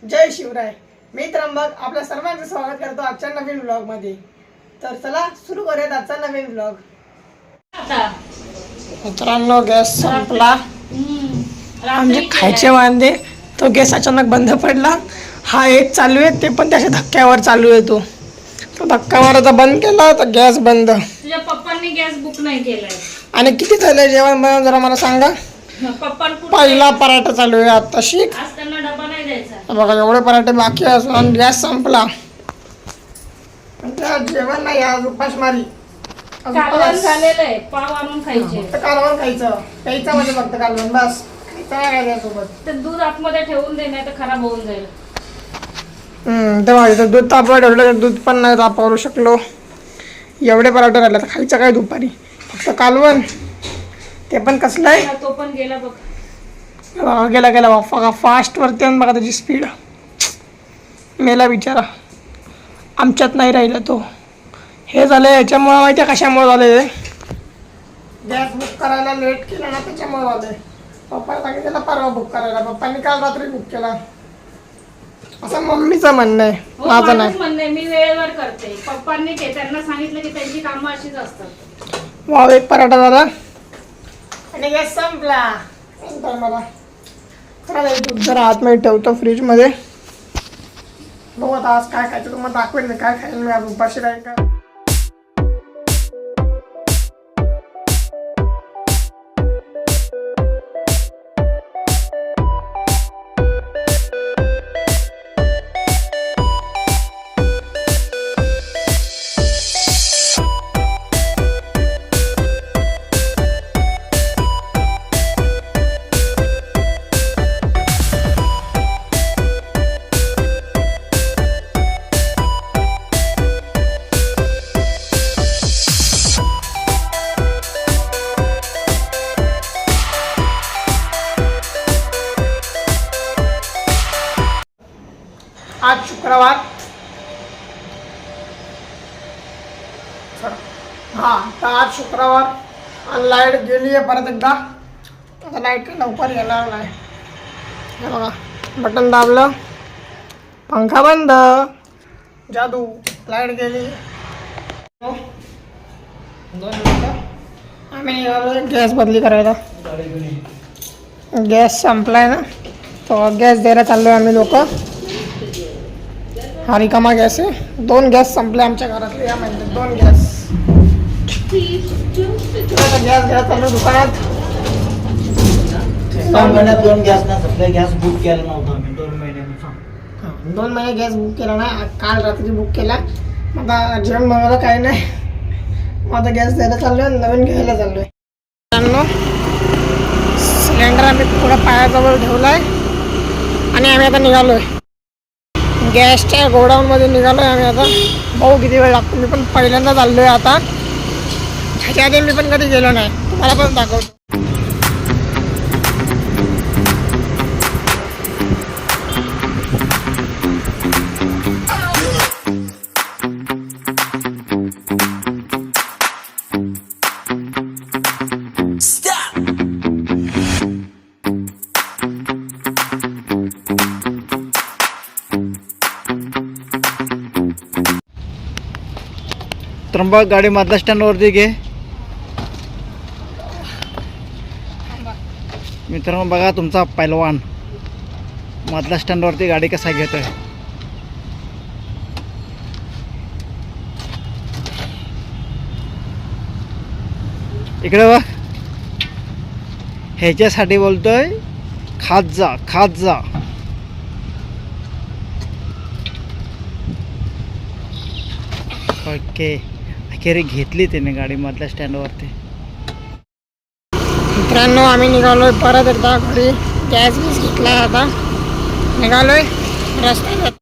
जय शिवराय. मी त्र्यंबक आपल्या सर्वांचं स्वागत करतो आजच्या नवीन व्लॉग मध्ये. तर चला सुरू करूयात आजचा नवीन व्लॉग. मित्रांनो, गॅस संपला. म्हणजे खायचे वांदे, तो गॅस अचानक बंद पडला. हा एक चालू आहे, ते पण त्याच्या धक्क्यावर चालू आहे. तो धक्का मारायचा बंद केला तर गॅस बंद. तुझ्या पप्पांनी गॅस बुक नाही केलाय. आणि किती झालंय जेवण बनवून जरा मला सांगा. पहिला पराठा चालू आहे आताशी. आज त्यांना डबा नाही द्यायचा. बघा एवढे पराठे बाकी असून गॅस संपला. जेवण नाही आज उपासमारी. कालवण झालेलं आहे, पाव आणून खायचे. कालवण खायचं प्यायचं म्हणजे फक्त कालवण बस. खायचं काय सोबत ते दूध आतमध्ये ठेवून दे, नाही तर खराब होऊन जाईल. तेव्हा इथं दूध तापवा ठेवलं तर दूध पण नाही तापवू शकलो. एवढे पराठे राहिले तर खायचं काय दुपारी. फक्त कालवण, ते पण कसलं आहे. तो पण गेला बघ. गेला गेला बाप्पा फास्ट वरती. आणि बघा त्याची स्पीड मेला बिचारा. आमच्यात नाही राहिला तो. हे झालं याच्यामुळं माहिती आहे कशामुळे झालं. गॅस बुक करायला लेट केला ना, त्याच्यामुळे झालंय. पप्पाला सांगितलं परवा बुक करायला, पप्पांनी काल रात्री बुक केला. असं मम्मीचं म्हणणं आहे, माझं नाही. म्हणणं मी वेळेवर करते. पप्पांनी त्यांना सांगितलं की त्यांची कामं अशीच असतात. वाव, एक पराठा झाला आणि गॅस संपला. मला खरं दूध जरा आतमध्ये ठेवतो फ्रीजमध्ये. बघू आता आज काय खायचं तुम्हाला दाखवेल मी. काय खाईल मी आज उपाशी राहील का. आज शुक्रवार. तर आज शुक्रवार आणि लाईट गेली आहे परत एकदा. आता लाईट लवकर येणार नाही. हे बघा, बटन दाबलं, पंखा बंद, जादू. लाईट गेली. 2 मिनिटं आम्ही निघालो गॅस बदली करायला. गॅस संपलाय ना, तो गॅस द्यायला चाललो आहे आम्ही लोक. हा रिकामा गॅस आहे. 2 गॅस संपले आमच्या घरातले या महिन्यात. 2 गॅस. गॅस घ्या चालू दुकानात. 2 गॅस ना सप्लाय. गॅस बुक केला नव्हता मी 2 महिन्यापासून. 2 महिने गॅस बुक केला ना, काल रात्री बुक केला. आता जेवण बनवायला काही नाही. मग आता गॅस द्यायला चाललोय, नवीन घ्यायला चाललोय. सिलेंडर आम्ही थोडा पायाजवळ ठेवलाय आणि आम्ही आता निघालोय. गॅसच्या गोडाऊनमध्ये निघालोय आम्ही आता. भाऊ किती वेळ लागतो. मी पण पहिल्यांदा चाललोय आता. ह्याच्या आधी मी पण कधी गेलो नाही. तुम्हाला पण दाखवतो. त्र्यंबक गाडी मधल्या स्टँडवरती घे. मित्रांनो बघा, तुमचा पैलवान मधल्या स्टँडवरती गाडी कसा घेतोय. इकडे बघ, ह्याच्यासाठी बोलतोय खात जा खात जा. ओके, अखेरी घेतली त्याने गाडी मधल्या स्टँडवरती. मित्रांनो, आम्ही निघालोय परत एकदा घरी. गॅस घेतला आता. निघालोय रस्त्यात.